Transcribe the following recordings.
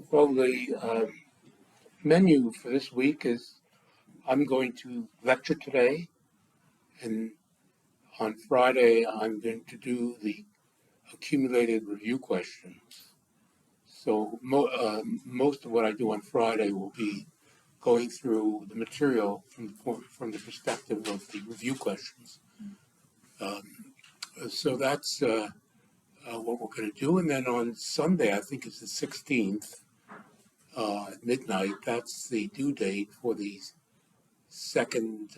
Well, the menu for this week is I'm going to lecture today, and on Friday I'm going to do the accumulated review questions. So most of what I do on Friday will be going through the material from the perspective of the review questions. So that's what we're going to do. And then on Sunday, I think it's the 16th, at midnight, that's the due date for the second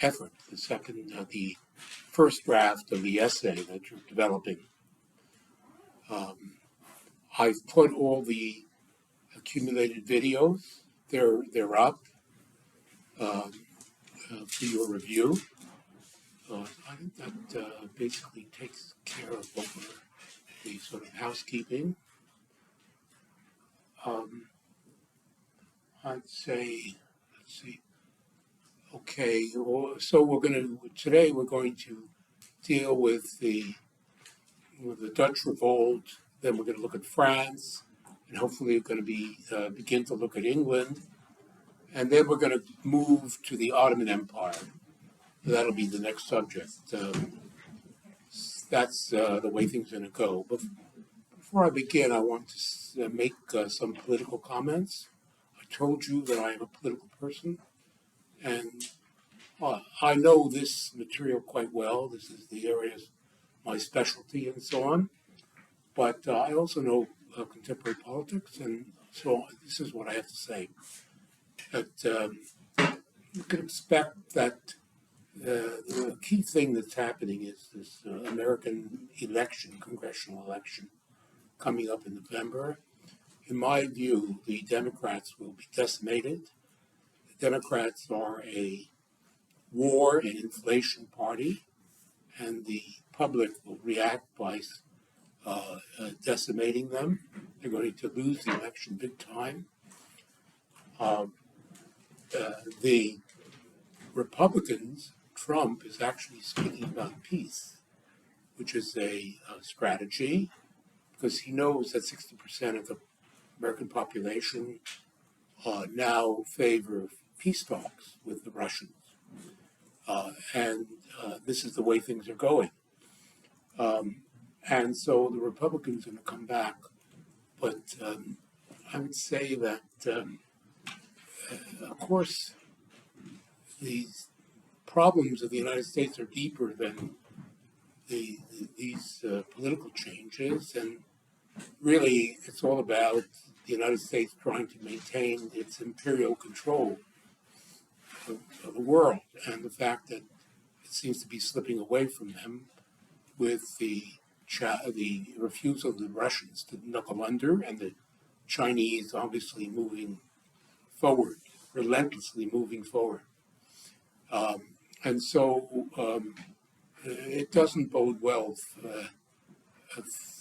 effort, the first draft of the essay that you're developing. I've put all the accumulated videos. They're up for your review. I think that basically takes care of the sort of housekeeping. I'd say, let's see. Okay, so today we're going to deal with the Dutch Revolt. Then we're going to look at France, and hopefully we're going to begin to look at England, and then we're going to move to the Ottoman Empire. That'll be the next subject. That's the way things are going to go. But before I begin, I want to make some political comments. I told you that I am a political person, and I know this material quite well. This is the areas my specialty and so on. But I also know contemporary politics, and so this is what I have to say. That you can expect that the key thing that's happening is this American election, congressional election, coming up in November. In my view, the Democrats will be decimated. The Democrats are a war and inflation party, and the public will react by decimating them. They're going to lose the election big time. The Republicans, Trump is actually speaking about peace. which is a strategy, because he knows that 60% of the American population now favor peace talks with the Russians. And this is the way things are going. And so the Republicans are going to come back. But I would say that, of course, these problems of the United States are deeper than these political changes. And really, it's all about the United States trying to maintain its imperial control of the world, and the fact that it seems to be slipping away from them with the refusal of the Russians to knuckle under, and the Chinese obviously moving forward, relentlessly moving forward. And so it doesn't bode well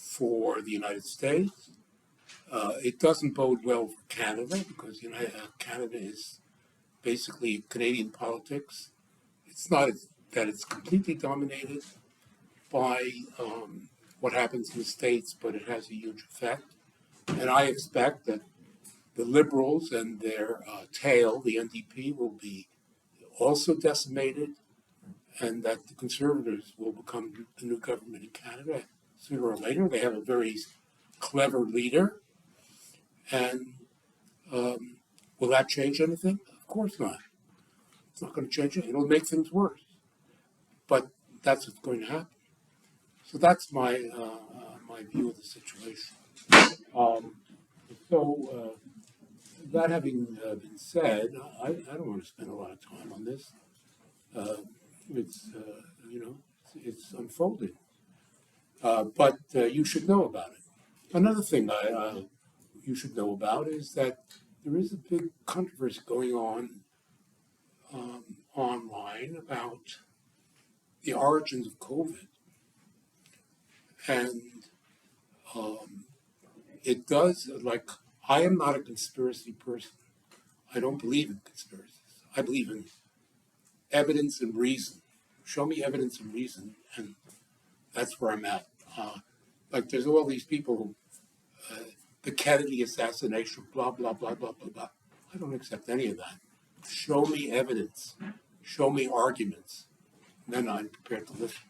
for the United States. It doesn't bode well for Canada, because Canada is basically Canadian politics. It's not that it's completely dominated by what happens in the States, but it has a huge effect. And I expect that the Liberals and their tail, the NDP, will be also decimated, and that the Conservatives will become the new government in Canada sooner or later. They have a very clever leader. And will that change anything? Of course not. It's not going to change it. It'll make things worse. But that's what's going to happen. So that's my my view of the situation. That having been said, I don't want to spend a lot of time on this. It's it's unfolding, but you should know about it. Another thing you should know about is that there is a big controversy going on online about the origins of COVID, and it does, like, I am not a conspiracy person. I don't believe in conspiracies. I believe in evidence and reason. Show me evidence and reason, and that's where I'm at. Like, there's all these people who, the Kennedy assassination, blah, blah, blah, blah, blah, blah. I don't accept any of that. Show me evidence. Show me arguments. And then I'm prepared to listen.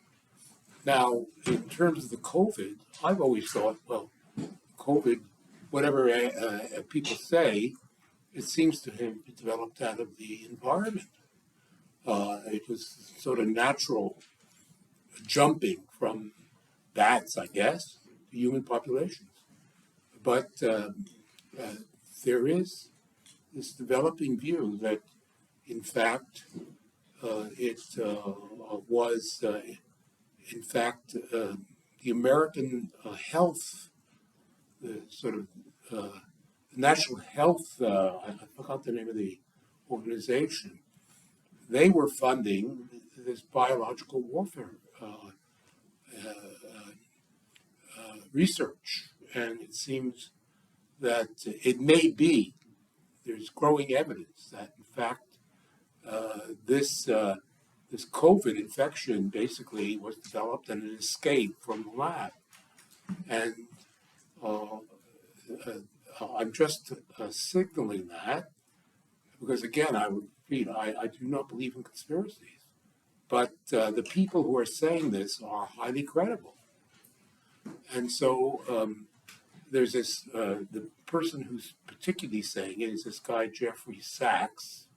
Now, in terms of the COVID, I've always thought, well, COVID, whatever people say, it seems to have developed out of the environment. It was sort of natural jumping from bats, I guess, to human populations. But there is this developing view that, in fact, it was, in fact, the American health, the sort of National Health, I forgot the name of the organization, they were funding this biological warfare research. And it seems that it may be, there's growing evidence that, in fact, this COVID infection basically was developed and it escaped from the lab. And I'm just signaling that because, again, I would repeat, I do not believe in conspiracies. But the people who are saying this are highly credible. And so there's this, the person who's particularly saying it is this guy, Jeffrey Sachs,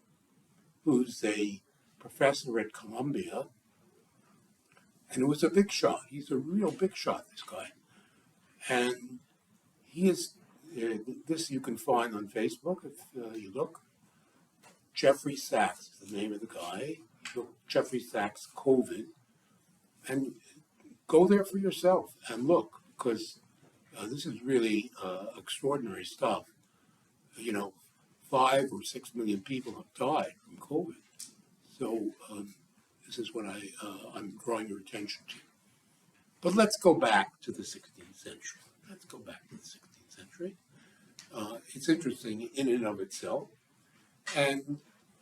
who's a professor at Columbia, and who was a big shot. He's a real big shot, this guy. And he is, this you can find on Facebook if you look. Jeffrey Sachs is the name of the guy. Jeffrey Sachs COVID. And go there for yourself and look, because this is really extraordinary stuff. 5 or 6 million people have died from COVID. So this is what I'm drawing your attention to. But let's go back to the 16th century. Let's go back to the 16th century. It's interesting in and of itself. And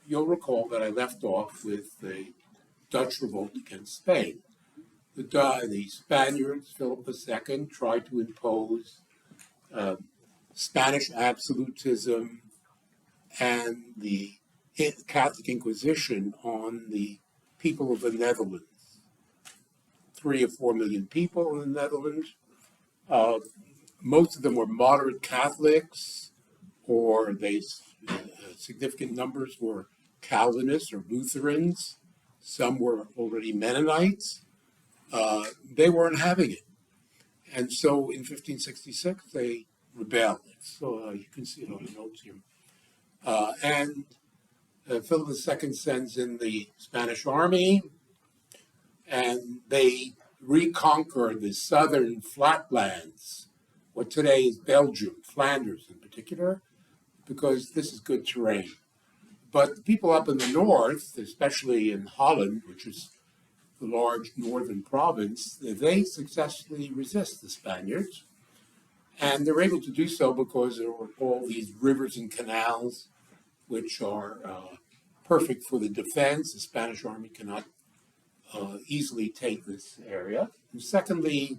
you'll recall that I left off with the Dutch revolt against Spain. the Spaniards, Philip II, tried to impose Spanish absolutism and the Catholic Inquisition on the people of the Netherlands. 3 or 4 million people in the Netherlands. Most of them were moderate Catholics, or significant numbers were Calvinists or Lutherans. Some were already Mennonites. They weren't having it. And so in 1566, they rebelled. So you can see it on the notes here. And Philip II sends in the Spanish army, and they reconquer the southern flatlands, what today is Belgium, Flanders in particular, because this is good terrain. But the people up in the north, especially in Holland, which is the large northern province, they successfully resist the Spaniards. And they're able to do so because there were all these rivers and canals, which are perfect for the defense. The Spanish army cannot easily take this area. And secondly,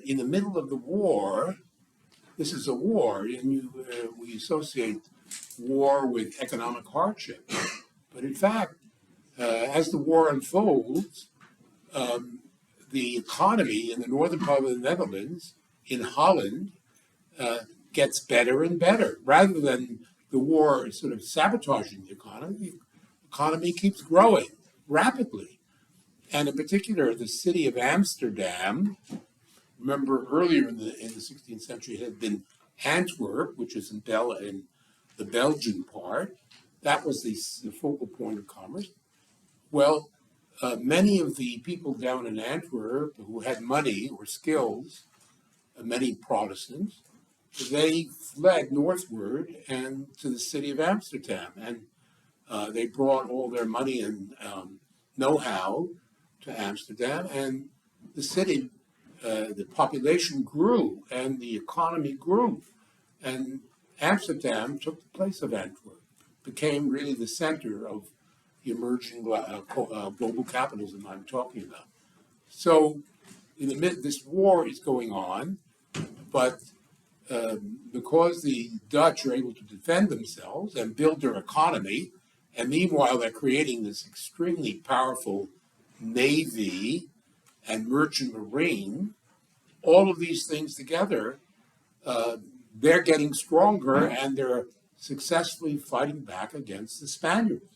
in the middle of the war, this is a war, and we associate war with economic hardship. But in fact, as the war unfolds, the economy in the northern part of the Netherlands, in Holland, gets better and better. Rather than the war sort of sabotaging the economy keeps growing rapidly. And in particular, the city of Amsterdam, remember earlier in the 16th century, it had been Antwerp, which is in the Belgian part. That was the focal point of commerce. Well, many of the people down in Antwerp who had money or skills, many Protestants, they fled northward and to the city of Amsterdam. And they brought all their money and know-how to Amsterdam. And the city, the population grew and the economy grew. And Amsterdam took the place of Antwerp, became really the center of the emerging global capitalism I'm talking about. So this war is going on, but because the Dutch are able to defend themselves and build their economy, and meanwhile they're creating this extremely powerful navy and merchant marine, all of these things together, they're getting stronger and they're successfully fighting back against the Spaniards.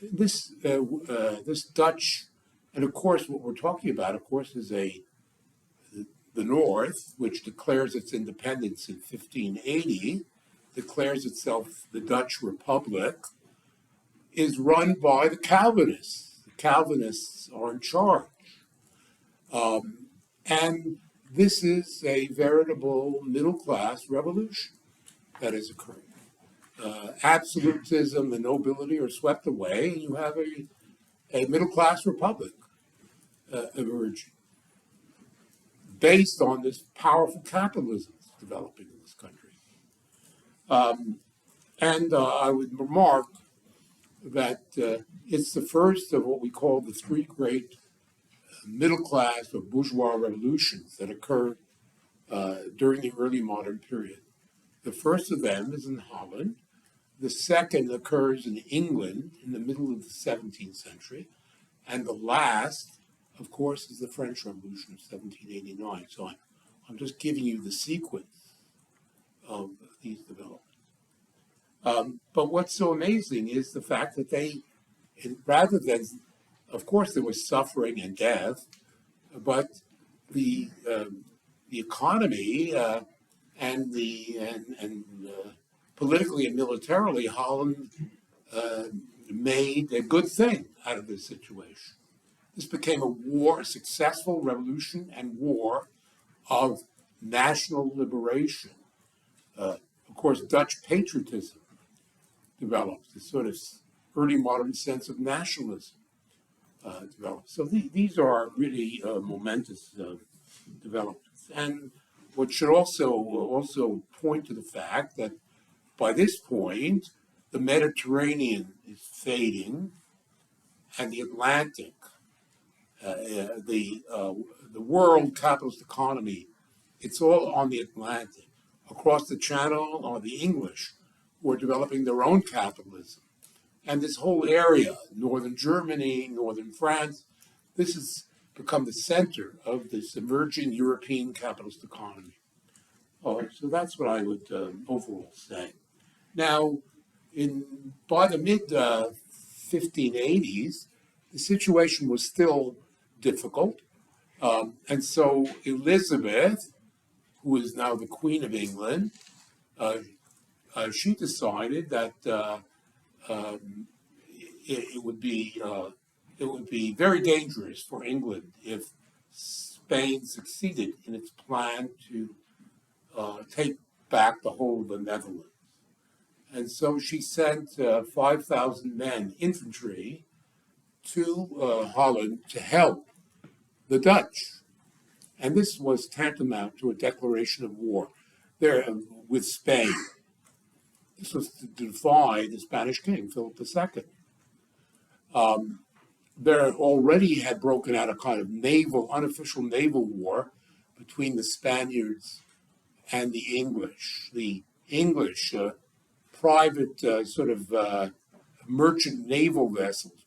This Dutch, and of course what we're talking about, of course, is the North, which declares its independence in 1580, declares itself the Dutch Republic, is run by the Calvinists. The Calvinists are in charge. And this is a veritable middle-class revolution that is occurring. Absolutism and nobility are swept away, and you have a middle-class republic emerging based on this powerful capitalism that's developing in this country. And I would remark that it's the first of what we call the three great middle-class or bourgeois revolutions that occurred during the early modern period. The first of them is in Holland. The second occurs in England in the middle of the 17th century. And the last, of course, is the French Revolution of 1789. So I'm just giving you the sequence of these developments. But what's so amazing is the fact that rather than, of course, there was suffering and death, but the economy and politically and militarily, Holland made a good thing out of this situation. This became a successful revolution and war of national liberation. Of course, Dutch patriotism developed, this sort of early modern sense of nationalism developed. So these are really momentous developments. And what should also point to the fact that by this point, the Mediterranean is fading, and the Atlantic, the world capitalist economy, it's all on the Atlantic. Across the Channel are the English, who are developing their own capitalism. And this whole area, northern Germany, northern France, this has become the center of this emerging European capitalist economy. So that's what I would overall say. Now, by the mid 1580s, the situation was still difficult. And so Elizabeth, who is now the Queen of England, she decided that it would be very dangerous for England if Spain succeeded in its plan to take back the whole of the Netherlands. And so she sent 5,000 men, infantry, to Holland to help the Dutch. And this was tantamount to a declaration of war there with Spain. This was to defy the Spanish king, Philip II. There already had broken out a kind of unofficial naval war between the Spaniards and the English. The English private merchant naval vessels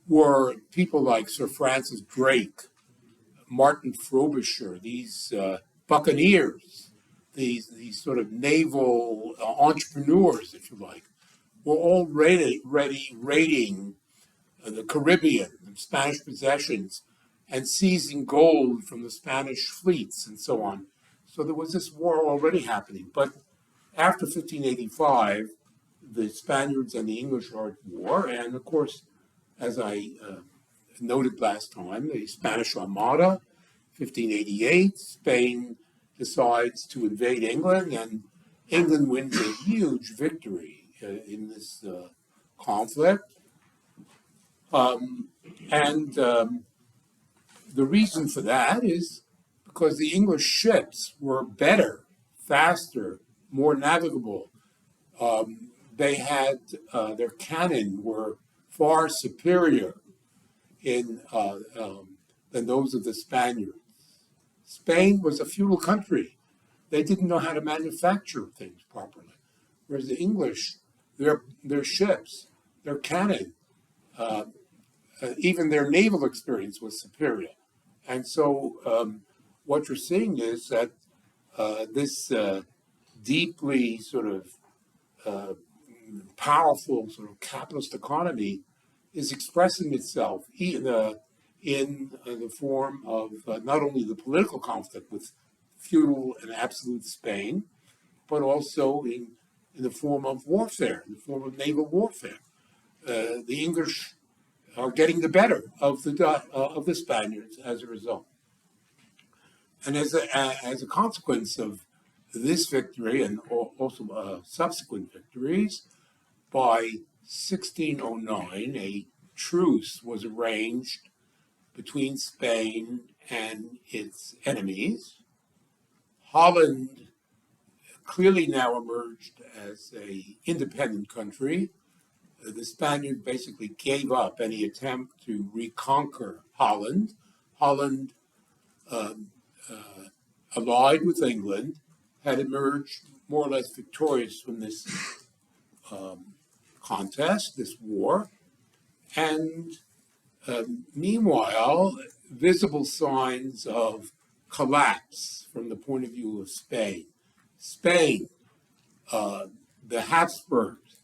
were people like Sir Francis Drake, Martin Frobisher, these buccaneers, these sort of naval entrepreneurs, if you like, were already raiding the Caribbean and Spanish possessions and seizing gold from the Spanish fleets and so on. So there was this war already happening. But after 1585, the Spaniards and the English are at war. And of course, as I noted last time, the Spanish Armada, 1588, Spain decides to invade England, and England wins a huge victory in this conflict. The reason for that is because the English ships were better, faster, more navigable. They had their cannon were far superior than those of the Spaniards. Spain was a feudal country. They didn't know how to manufacture things properly, whereas the English, their ships, their cannon, even their naval experience was superior. And so what you're seeing is that this deeply sort of powerful sort of capitalist economy is expressing itself in the form of not only the political conflict with feudal and absolute Spain, but also in the form of warfare, in the form of naval warfare. The English are getting the better of the Spaniards as a result. And as a consequence of this victory and also subsequent victories, by 1609, a truce was arranged between Spain and its enemies. Holland clearly now emerged as an independent country. The Spaniards basically gave up any attempt to reconquer Holland. Holland, allied with England, had emerged more or less victorious from this contest, this war. And meanwhile, visible signs of collapse from the point of view of Spain. Spain, the Habsburgs,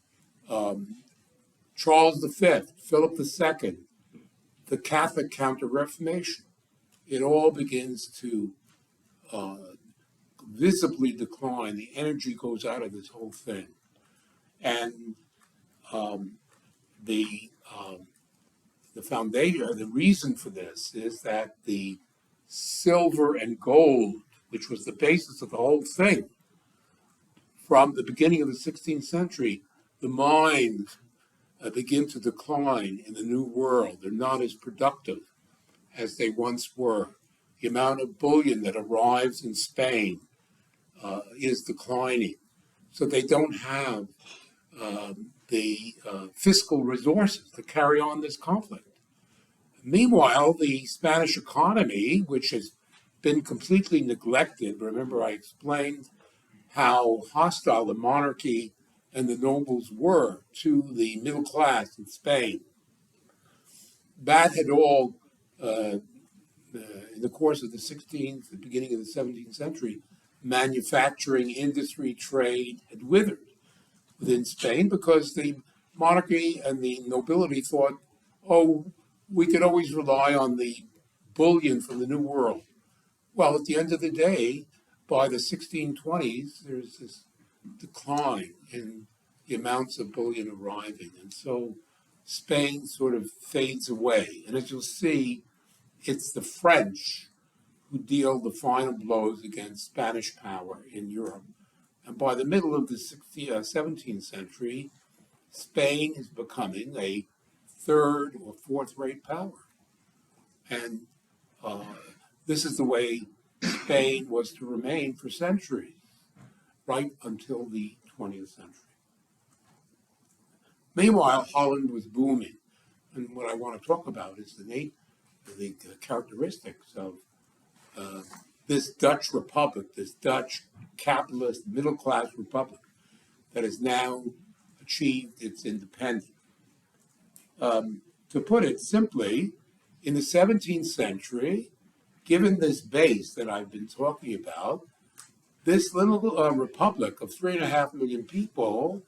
Charles V, Philip II, the Catholic Counter-Reformation, it all begins to visibly decline. The energy goes out of this whole thing. And the foundation, the reason for this is that the silver and gold, which was the basis of the whole thing, from the beginning of the 16th century, the mines begin to decline in the New World. They're not as productive as they once were. The amount of bullion that arrives in Spain is declining. So they don't have the fiscal resources to carry on this conflict. Meanwhile, the Spanish economy, which has been completely neglected, remember I explained how hostile the monarchy and the nobles were to the middle class in Spain. That had all, in the course of the beginning of the 17th century, manufacturing, industry, trade had withered within Spain because the monarchy and the nobility thought, oh, we could always rely on the bullion from the New World. Well, at the end of the day, by the 1620s, there's this decline in the amounts of bullion arriving. And so Spain sort of fades away. And as you'll see, it's the French who deal the final blows against Spanish power in Europe. And by the middle of the 17th century, Spain is becoming a third or fourth-rate power. And this is the way Spain was to remain for centuries, right until the 20th century. Meanwhile, Holland was booming. And what I want to talk about is the characteristics of this Dutch republic, this Dutch capitalist middle-class republic that has now achieved its independence. To put it simply, in the 17th century, given this base that I've been talking about, this little republic of 3.5 million people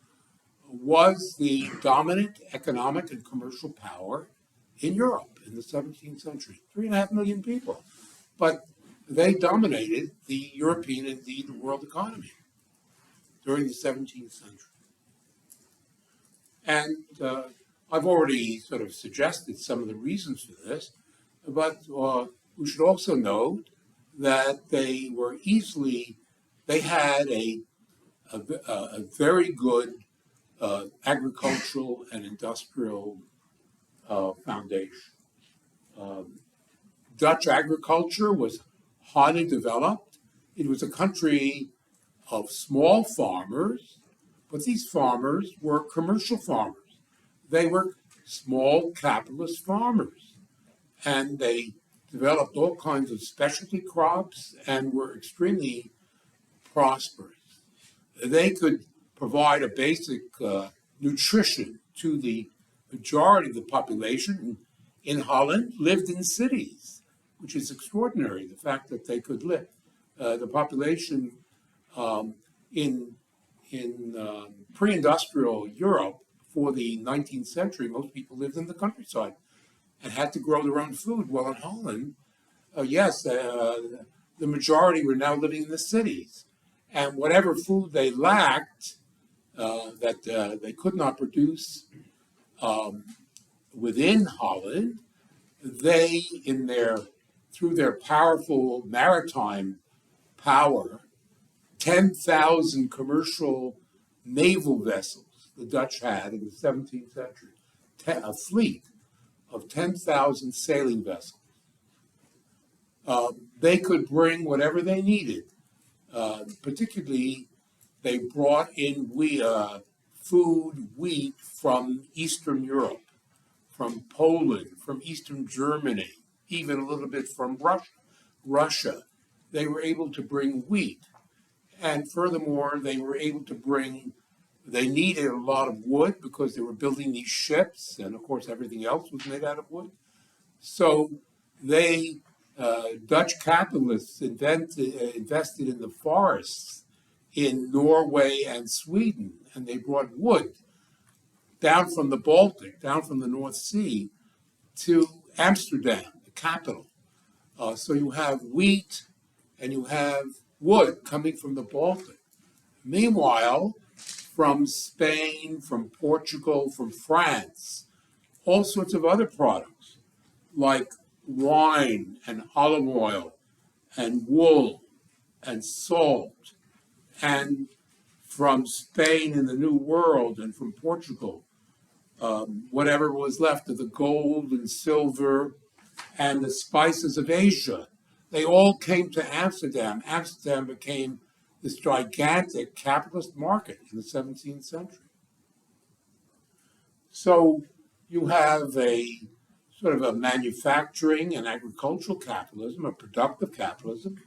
was the dominant economic and commercial power in Europe in the 17th century. 3.5 million people. But they dominated the European, indeed the world economy during the 17th century. And I've already sort of suggested some of the reasons for this, but we should also note that they had a very good agricultural and industrial foundation. Dutch agriculture was highly developed. It was a country of small farmers, but these farmers were commercial farmers. They were small capitalist farmers, and they developed all kinds of specialty crops and were extremely prosperous. They could provide a basic nutrition to the majority of the population in Holland lived in cities, which is extraordinary, the fact that they could live. The population in pre-industrial Europe for the 19th century, most people lived in the countryside and had to grow their own food. Well, in Holland, the majority were now living in the cities. And whatever food they lacked, that they could not produce within Holland, they, through their powerful maritime power, 10,000 commercial naval vessels the Dutch had in the 17th century, a fleet of 10,000 sailing vessels. They could bring whatever they needed. Particularly, they brought in wheat from Eastern Europe, from Poland, from Eastern Germany, even a little bit from Russia. They were able to bring wheat. And furthermore, they needed a lot of wood because they were building these ships, and of course everything else was made out of wood. So Dutch capitalists invested in the forests in Norway and Sweden, and they brought wood down from the Baltic, down from the North Sea, to Amsterdam, the capital. So you have wheat and you have wood coming from the Baltic. Meanwhile, from Spain, from Portugal, from France, all sorts of other products like wine and olive oil and wool and salt, and from Spain and the New World and from Portugal, whatever was left of the gold and silver and the spices of Asia, they all came to Amsterdam. Amsterdam became this gigantic capitalist market in the 17th century. So you have a sort of a manufacturing and agricultural capitalism, a productive capitalism.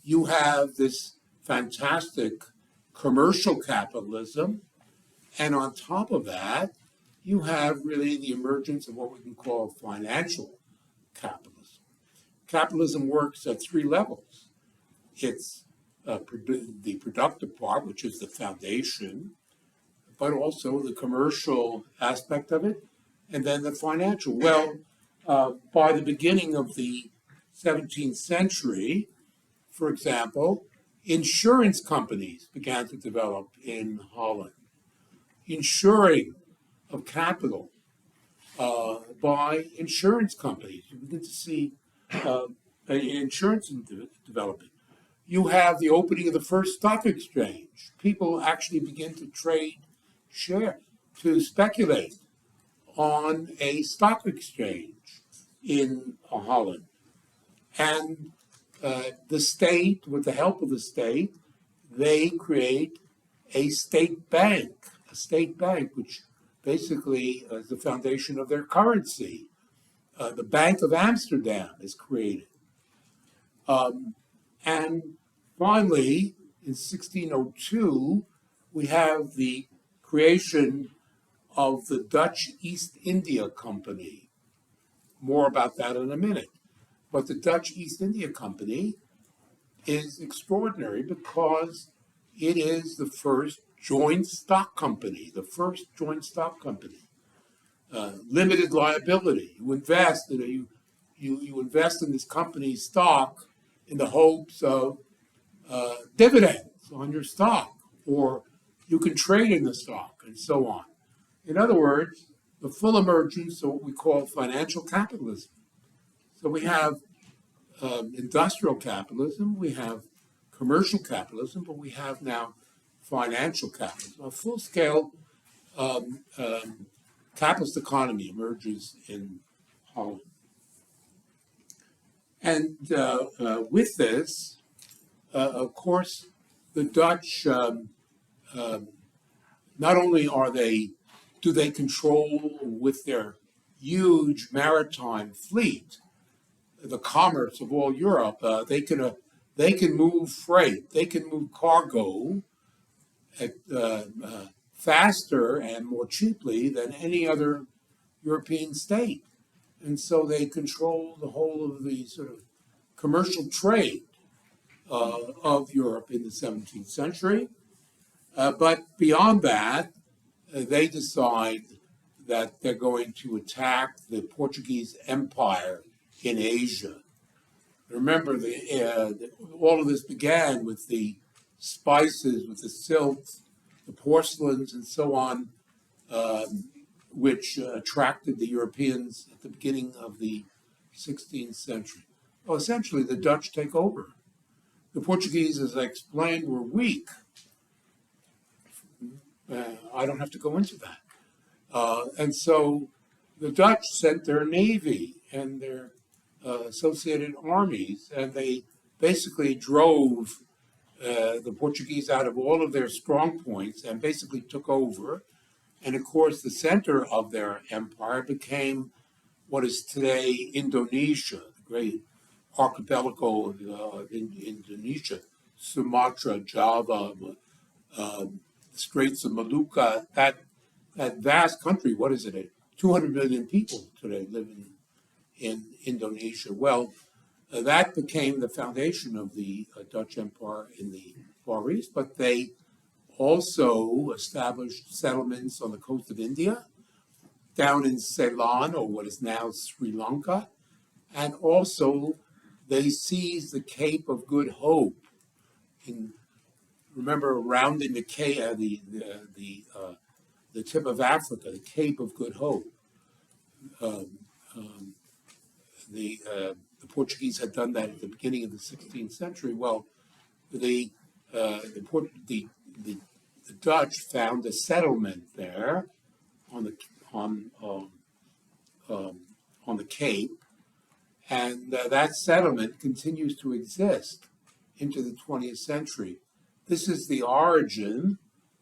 You have this fantastic commercial capitalism. And on top of that, you have really the emergence of what we can call financial capitalism. Capitalism works at three levels. It's the productive part, which is the foundation, but also the commercial aspect of it, and then the financial. Well, by the beginning of the 17th century, for example, insurance companies began to develop in Holland. Insuring of capital by insurance companies. You begin to see insurance developing. You have the opening of the first stock exchange. People actually begin to trade share, to speculate on a stock exchange in Holland. And the state, with the help of the state, they create a state bank, which basically is the foundation of their currency. The Bank of Amsterdam is created. And finally, in 1602, we have the creation of the Dutch East India Company. More about that in a minute. But the Dutch East India Company is extraordinary because it is the first joint stock company, limited liability. You invest, you invest in this company's stock in the hopes of dividends on your stock, or you can trade in the stock, and so on. In other words, the full emergence of what we call financial capitalism. So we have industrial capitalism, we have commercial capitalism, but we have now financial capitalism. A full-scale capitalist economy emerges in Holland. And with this, of course, the Dutch, not only do they control with their huge maritime fleet the commerce of all Europe, they can move freight, they can move cargo at, faster and more cheaply than any other European state. And so they control the whole of the sort of commercial trade of Europe in the 17th century. But beyond that, they decide that they're going to attack the Portuguese Empire in Asia. Remember, all of this began with the spices, with the silks, the porcelains, and so on, which attracted the Europeans at the beginning of the 16th century. Well, essentially, the Dutch take over. The Portuguese, as I explained, were weak. I don't have to go into that. And so the Dutch sent their navy and their associated armies, and they basically drove the Portuguese out of all of their strong points and basically took over. And of course, the center of their empire became what is today Indonesia, the great archipelago of Indonesia, Sumatra, Java, Straits of Malacca, that vast country. What is it? 200 million people today live in Indonesia. Well, that became the foundation of the Dutch Empire in the Far East, but they also established settlements on the coast of India, down in Ceylon, or what is now Sri Lanka, and also they seized the Cape of Good Hope. Remember, rounding the tip of Africa, the Cape of Good Hope. The Portuguese had done that at the beginning of the 16th century. Well, the Dutch found a settlement there on the Cape, and that settlement continues to exist into the 20th century. This is the origin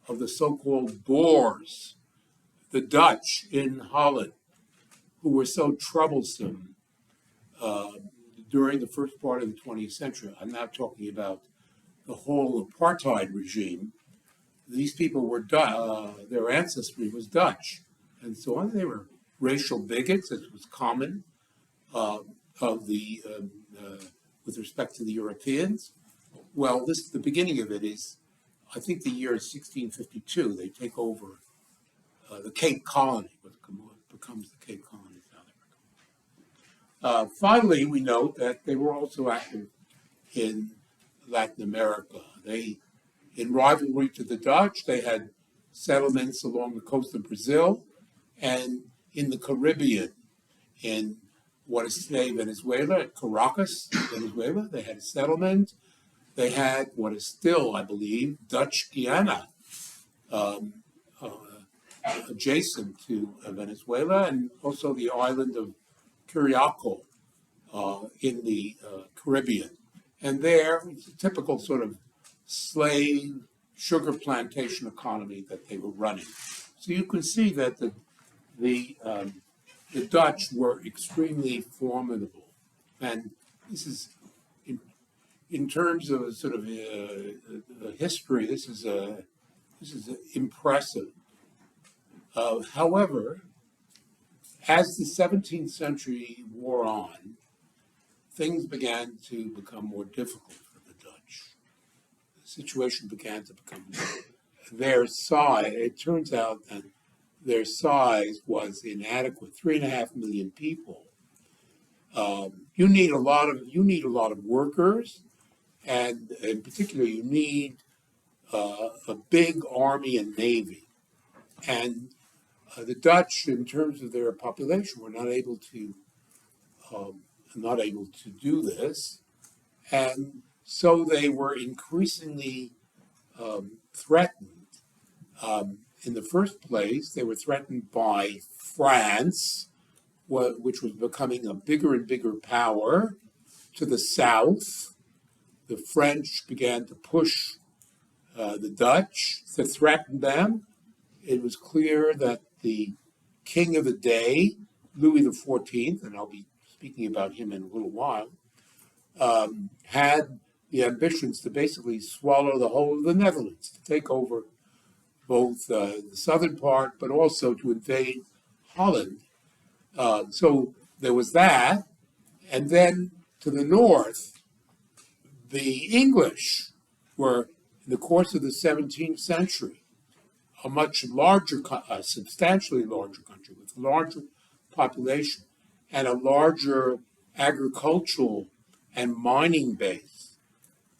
of the so-called Boers. the Dutch in Holland, who were so troublesome during the first part of the 20th century. I'm not talking about the whole apartheid regime. These people were their ancestry was Dutch, and so on. They were racial bigots, as was common of the with respect to the Europeans. Well, this the beginning of it is, I think, the year 1652. They take over the Cape Colony, what becomes the Cape Colony of South Africa. Finally, we note that they were also active in Latin America. They, in rivalry to the Dutch, they had settlements along the coast of Brazil and in the Caribbean, in what is today Venezuela, at Caracas, Venezuela. They had a settlement. They had what is still, I believe, Dutch Guiana, adjacent to Venezuela, and also the island of Curiaco in the Caribbean. And there, it's a typical sort of slave sugar plantation economy that they were running. So you can see that the Dutch were extremely formidable, and this is in terms of sort of history. This is impressive. However, as the 17th century wore on, things began to become more difficult for the Dutch. The situation began to become their size. It turns out that their size was inadequate. 3.5 million people. You need a lot of workers, and in particular, you need a big army and navy. And the Dutch, in terms of their population, were not able to do this, and so they were increasingly threatened. In the first place, they were threatened by France, which was becoming a bigger and bigger power to the south. The French began to push the Dutch to threaten them. It was clear that the king of the day, Louis XIV, and I'll be speaking about him in a little while, had the ambitions to basically swallow the whole of the Netherlands, to take over both the southern part, but also to invade Holland. So there was that. And then to the north, the English were, in the course of the 17th century, a much larger, substantially larger country with a larger population and a larger agricultural and mining base.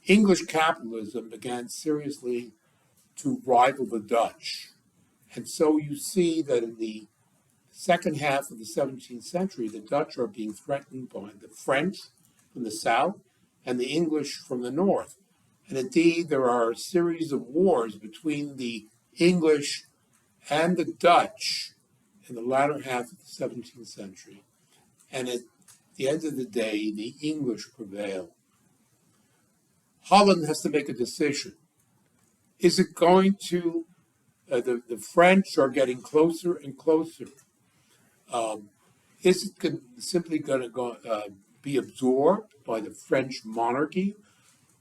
English capitalism began seriously to rival the Dutch. And so you see that in the second half of the 17th century, the Dutch are being threatened by the French from the south and the English from the north. And indeed, there are a series of wars between the English and the Dutch in the latter half of the 17th century. And at the end of the day, the English prevail. Holland has to make a decision. Is it going to, the French are getting closer and closer. Is it simply going to be absorbed by the French monarchy,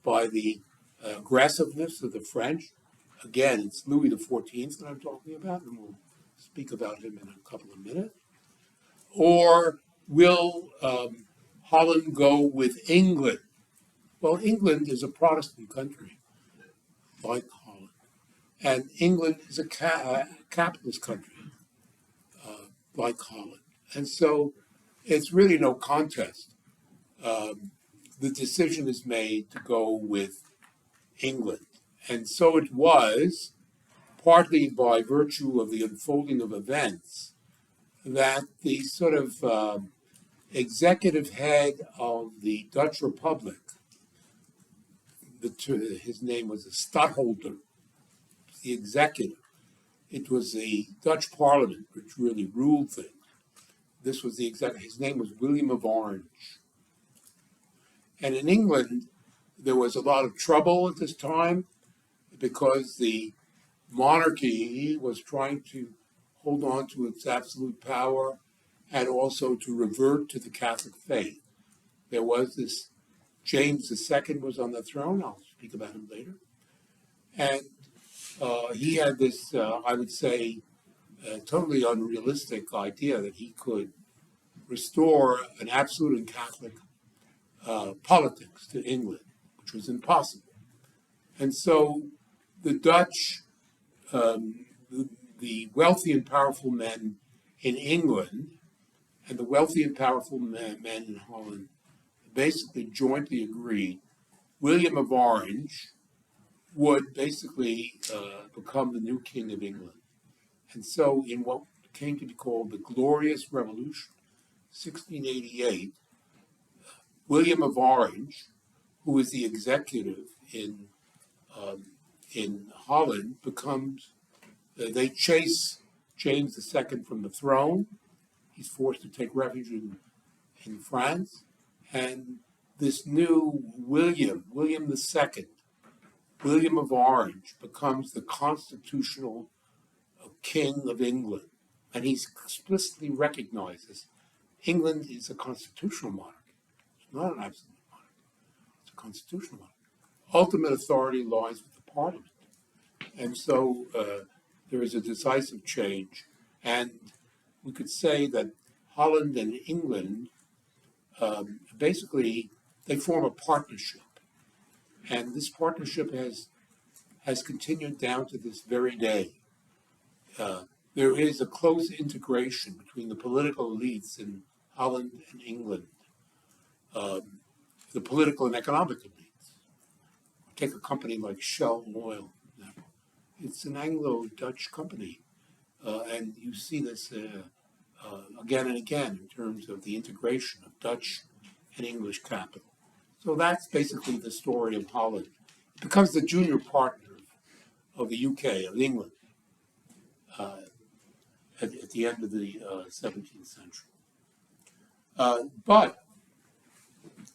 by the aggressiveness of the French? Again, it's Louis XIV that I'm talking about, and we'll speak about him in a couple of minutes. Or will Holland go with England? Well, England is a Protestant country, like Holland, and England is a capitalist country, like Holland. And so it's really no contest. The decision is made to go with England. And so it was, partly by virtue of the unfolding of events, that the sort of executive head of the Dutch Republic, his name was the Stadtholder, the executive. It was the Dutch Parliament which really ruled things. This was the executive. His name was William of Orange. And in England, there was a lot of trouble at this time because the monarchy was trying to hold on to its absolute power and also to revert to the Catholic faith. There was this James II was on the throne. I'll speak about him later. And he had this, I would say, totally unrealistic idea that he could restore an absolute and Catholic politics to England, which was impossible. And so the Dutch, the wealthy and powerful men in England and the wealthy and powerful men in Holland basically jointly agreed William of Orange would basically become the new king of England. And so in what came to be called the Glorious Revolution, 1688, William of Orange, who is the executive in Holland, becomes, they chase James II from the throne. He's forced to take refuge in France. And this new William II, William of Orange, becomes the constitutional king of England. And he explicitly recognizes England is a constitutional monarchy. It's not an absolute monarchy. It's a constitutional monarchy. Ultimate authority lies with the parliament. And so there is a decisive change. And we could say that Holland and England, basically, they form a partnership. And this partnership has continued down to this very day. There is a close integration between the political elites in Holland and England, the political and economic elites. Take a company like Shell Oil, for example. It's an Anglo-Dutch company, and you see this again and again in terms of the integration of Dutch and English capital. So that's basically the story of Holland. It becomes the junior partner of the UK, of England, at the end of the 17th century. But,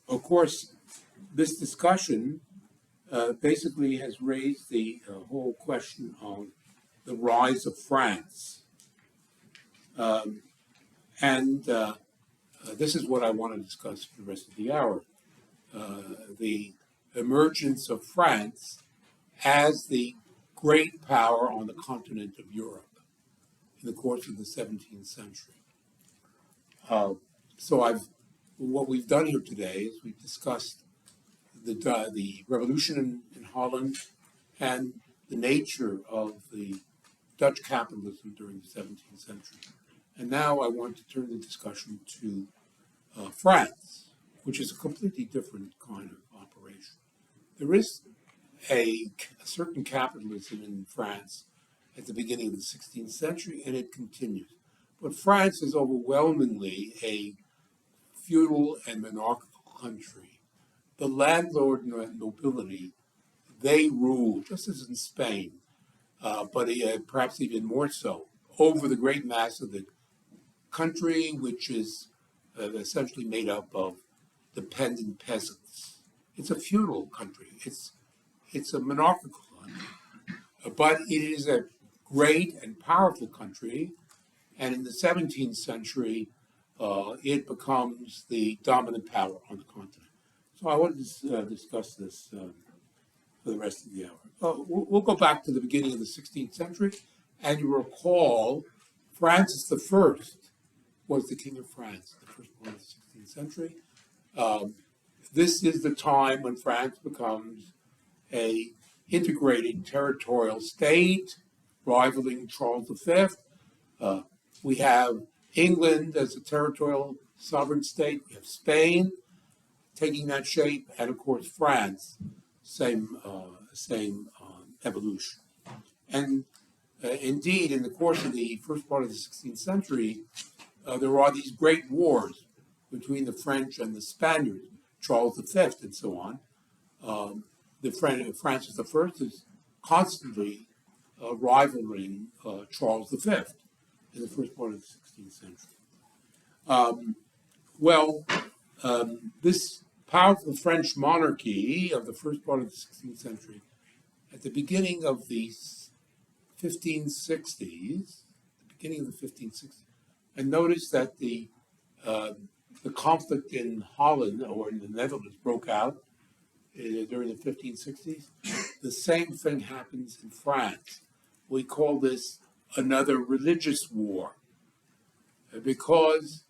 of course, this discussion basically has raised the whole question of the rise of France. And this is what I want to discuss for the rest of the hour. The emergence of France as the great power on the continent of Europe in the course of the 17th century. So what we've done here today is we've discussed the revolution in Holland and the nature of the Dutch capitalism during the 17th century. And now I want to turn the discussion to France, which is a completely different kind of operation. There is a certain capitalism in France at the beginning of the 16th century, and it continues. But France is overwhelmingly a feudal and monarchical country. The landlord nobility, they rule, just as in Spain, but perhaps even more so, over the great mass of the country, which is essentially made up of dependent peasants. It's a feudal country. It's a monarchical country. But it is a great and powerful country, and in the 17th century, it becomes the dominant power on the continent. So I want to discuss this for the rest of the hour. We'll go back to the beginning of the 16th century, and you recall Francis I was the King of France, the first part of the 16th century. This is the time when France becomes a integrated territorial state, rivaling Charles V. We have England as a territorial sovereign state. We have Spain taking that shape, and of course France, same evolution. And indeed, in the course of the first part of the 16th century, there are these great wars between the French and the Spaniards, Charles V and so on. Francis I is constantly rivaling Charles V in the first part of the 16th century. This powerful French monarchy of the first part of the 16th century, at the beginning of the 1560s, the beginning of the 1560s. And notice that the conflict in Holland or in the Netherlands broke out during the 1560s. The same thing happens in France. We call this another religious war because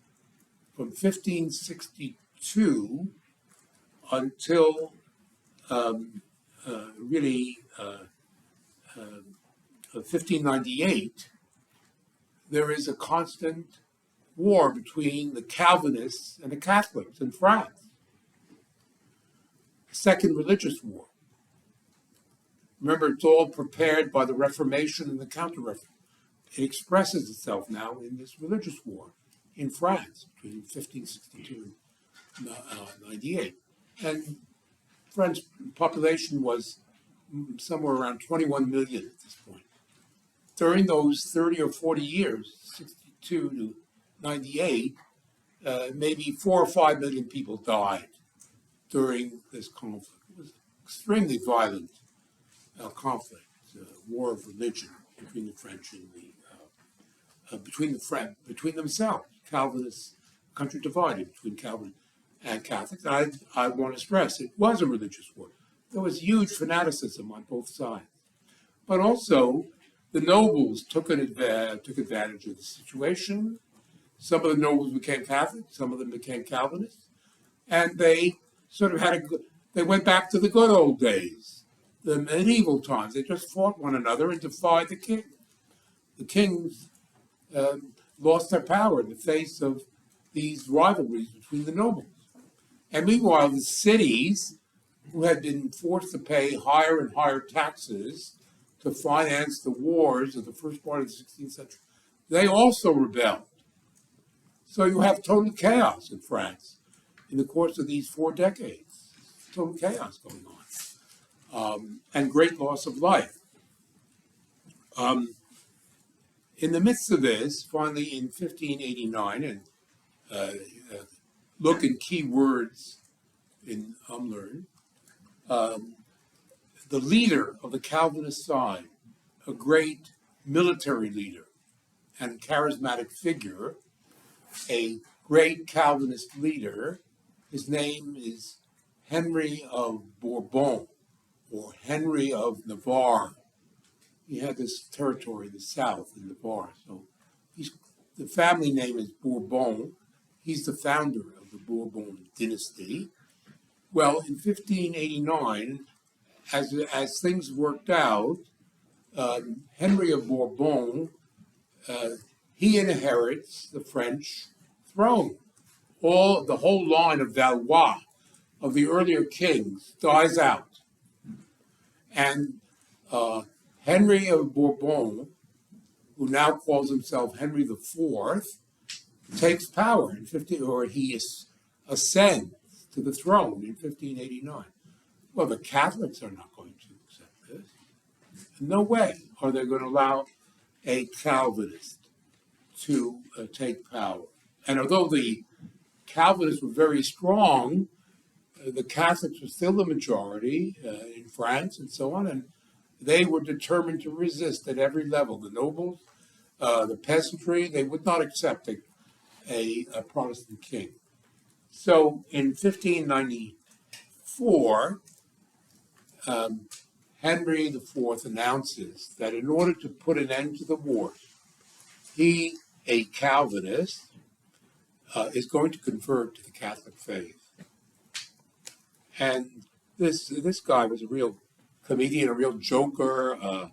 from 1562 until really 1598, there is a constant war between the Calvinists and the Catholics in France. Second religious war. Remember, it's all prepared by the Reformation and the Counter-Reformation. It expresses itself now in this religious war in France between 1562 and 98. And French population was somewhere around 21 million at this point. During those 30 or 40 years, 62 to 98, maybe 4 or 5 million people died during this conflict. It was extremely violent conflict, war of religion between the French and between themselves. Calvinists, country divided between Calvin and Catholics. And I want to stress it was a religious war. There was huge fanaticism on both sides, but also the nobles took advantage of the situation. Some of the nobles became Catholics, some of them became Calvinists, and they sort of they went back to the good old days, the medieval times. They just fought one another and defied the king. The kings lost their power in the face of these rivalries between the nobles. And meanwhile, the cities, who had been forced to pay higher and higher taxes to finance the wars of the first part of the 16th century, they also rebelled. So you have total chaos in France in the course of these 4 decades. Total chaos going on, and great loss of life. In the midst of this, finally in 1589, and look in key words in Umlearn, the leader of the Calvinist side, a great military leader and charismatic figure, a great Calvinist leader, his name is Henry of Bourbon, or Henry of Navarre. He had this territory in the south, in Navarre. So the family name is Bourbon. He's the founder of the Bourbon dynasty. Well, in 1589, as things worked out, Henry of Bourbon, he inherits the French throne. The whole line of Valois, of the earlier kings, dies out. And Henry of Bourbon, who now calls himself Henry IV, takes power he ascends to the throne in 1589. Well, the Catholics are not going to accept this. No way are they going to allow a Calvinist to take power. And although the Calvinists were very strong, the Catholics were still the majority in France and so on, and they were determined to resist at every level. The nobles, the peasantry, they would not accept a Protestant king. So in 1594, Henry IV announces that in order to put an end to the war, he, a Calvinist, is going to convert to the Catholic faith. And this guy was a real comedian, a real joker, a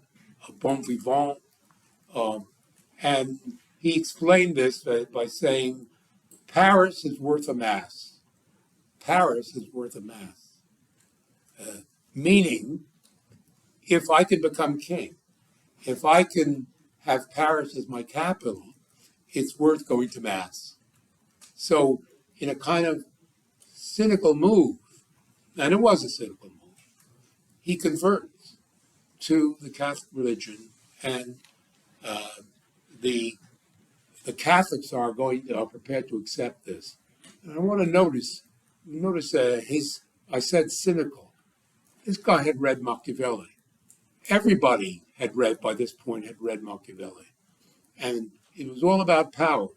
bon vivant, and he explained this by saying, Paris is worth a mass. Paris is worth a mass. Meaning, if I can become king, if I can have Paris as my capital, it's worth going to mass. So, in a kind of cynical move, and it was a cynical move, he converts to the Catholic religion, and the Catholics are prepared to accept this. And I want to notice I said cynical. This guy had read Machiavelli. Everybody by this point had read Machiavelli. And it was all about power.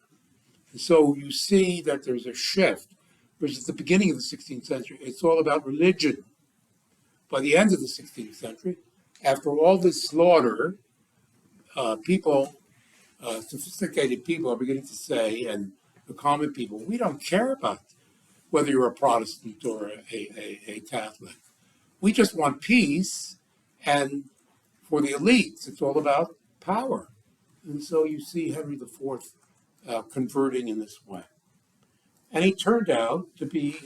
And so you see that there's a shift, whereas at the beginning of the 16th century, it's all about religion. By the end of the 16th century, after all this slaughter, sophisticated people are beginning to say, and the common people, we don't care about whether you're a Protestant or a Catholic. We just want peace, and for the elites, it's all about power. And so you see Henry IV converting in this way. And he turned out to be,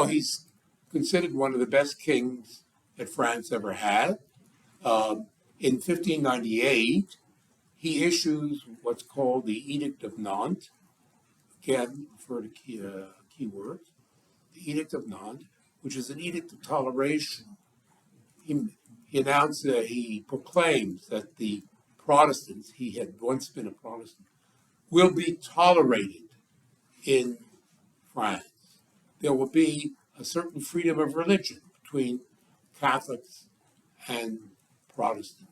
he's considered one of the best kings that France ever had. In 1598, he issues what's called the Edict of Nantes. Again, refer to key words. The Edict of Nantes, which is an edict of toleration. He proclaims that the Protestants, he had once been a Protestant, will be tolerated in France. There will be a certain freedom of religion between Catholics and Protestants.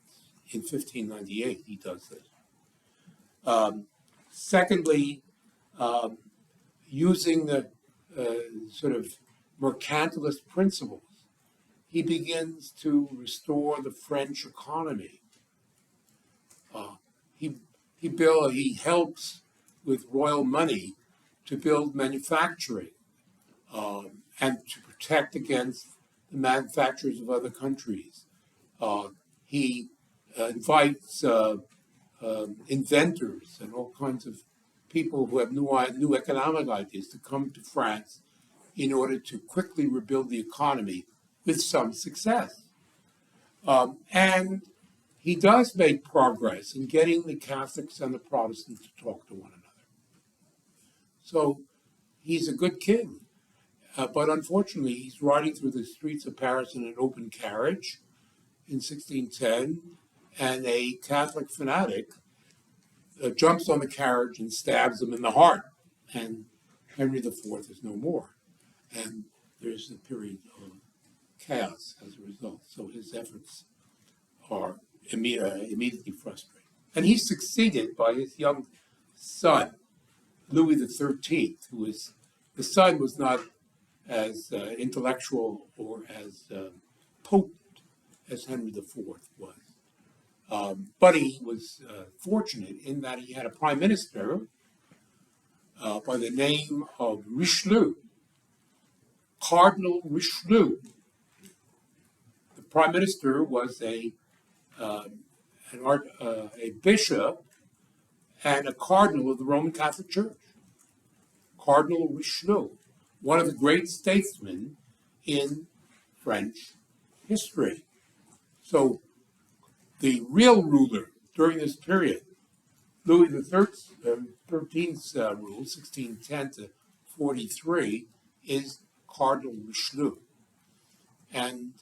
In 1598, he does this. Secondly, using the sort of mercantilist principles, he begins to restore the French economy. He helps with royal money to build manufacturing and to protect against the manufacturers of other countries. He invites inventors and all kinds of people who have new economic ideas to come to France in order to quickly rebuild the economy with some success. And he does make progress in getting the Catholics and the Protestants to talk to one another. So he's a good king. But unfortunately, he's riding through the streets of Paris in an open carriage in 1610, and a Catholic fanatic jumps on the carriage and stabs him in the heart. And Henry IV is no more. And there's a period of chaos as a result. So his efforts are immediately frustrated. And he's succeeded by his young son, Louis XIII, the son was not as intellectual or as potent as Henry IV was. But he was fortunate in that he had a prime minister by the name of Richelieu, Cardinal Richelieu. The prime minister was a bishop and a cardinal of the Roman Catholic Church. Cardinal Richelieu, one of the great statesmen in French history. So the real ruler during this period, Louis XIII's rule, 1610 to 43, is Cardinal Richelieu. And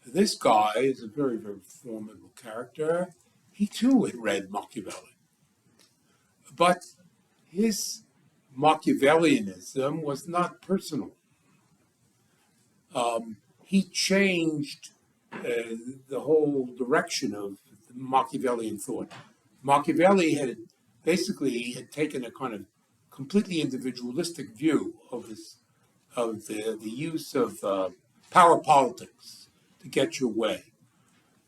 this guy is a very, very formidable character. He too had read Machiavelli. But his Machiavellianism was not personal. He changed the whole direction of Machiavellian thought. Machiavelli had taken a kind of completely individualistic view of the use of power politics to get your way,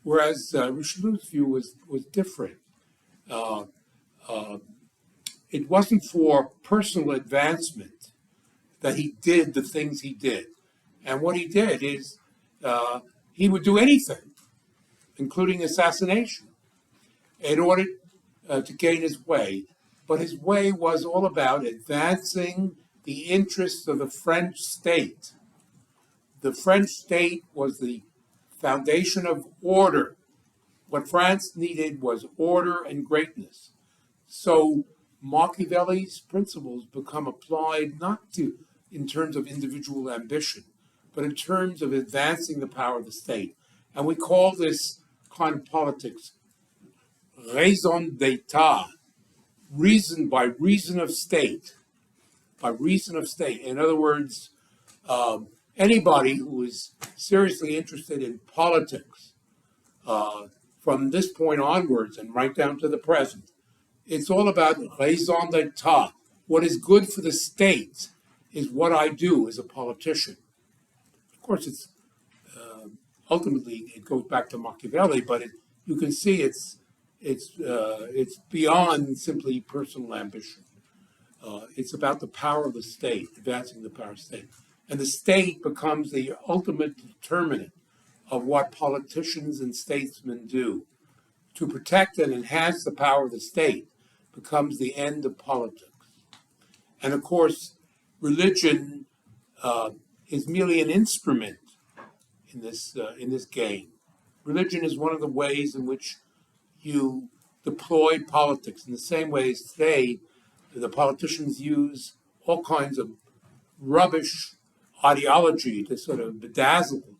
whereas Richelieu's view was different. It wasn't for personal advancement that he did the things he did. And what he did is he would do anything, including assassination, in order to gain his way. But his way was all about advancing the interests of the French state. The French state was the foundation of order. What France needed was order and greatness. So Machiavelli's principles become applied not in terms of individual ambition, but in terms of advancing the power of the state. And we call this kind of politics raison d'etat, reason by reason of state. By reason of state. In other words, anybody who is seriously interested in politics from this point onwards and right down to the present It's all about raison d'etat. What is good for the state is what I do as a politician. Of course, it's ultimately it goes back to Machiavelli, but you can see it's beyond simply personal ambition. It's about the power of the state, advancing the power of the state. And the state becomes the ultimate determinant of what politicians and statesmen do. To protect and enhance the power of the state becomes the end of politics. And of course, religion is merely an instrument in this game. Religion is one of the ways in which you deploy politics. In the same way as today, the politicians use all kinds of rubbish ideology to sort of bedazzle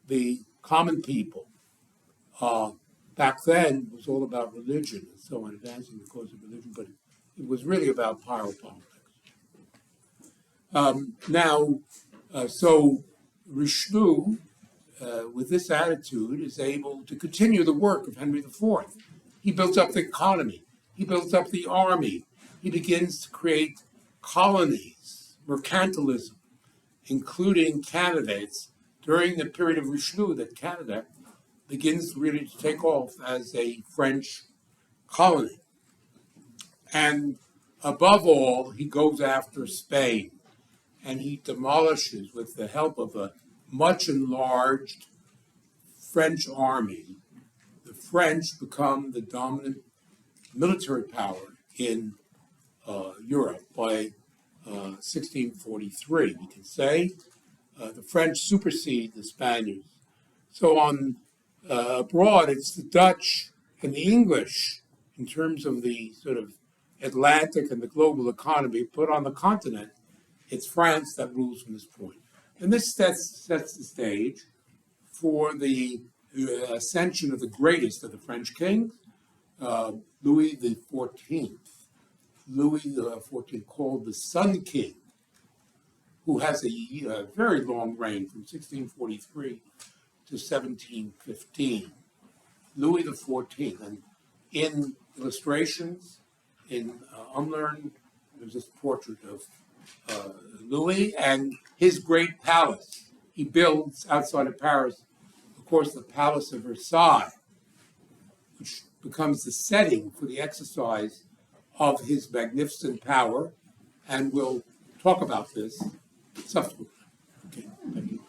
the common people. Back then, it was all about religion and so on, advancing the cause of religion, but it was really about power politics. So Richelieu, with this attitude, is able to continue the work of Henry IV. He builds up the economy. He builds up the army. He begins to create colonies, mercantilism, including Canada. It's during the period of Richelieu that Canada begins really to take off as a French colony. And above all, he goes after Spain, and he demolishes, with the help of a much enlarged French army. The French become the dominant military power in Europe by 1643. We can say the French supersede the Spaniards. So on abroad, it's the Dutch and the English in terms of the sort of Atlantic and the global economy, but on the continent, it's France that rules from this point. And this sets the stage for the ascension of the greatest of the French kings, Louis XIV. Louis XIV, called the Sun King, who has a very long reign from 1643 to 1715. Louis XIV, and in illustrations in Unlearned, there's this portrait of Louis and his great palace. He builds outside of Paris, of course, the Palace of Versailles, which becomes the setting for the exercise of his magnificent power, and we'll talk about this subsequently. Okay, thank you.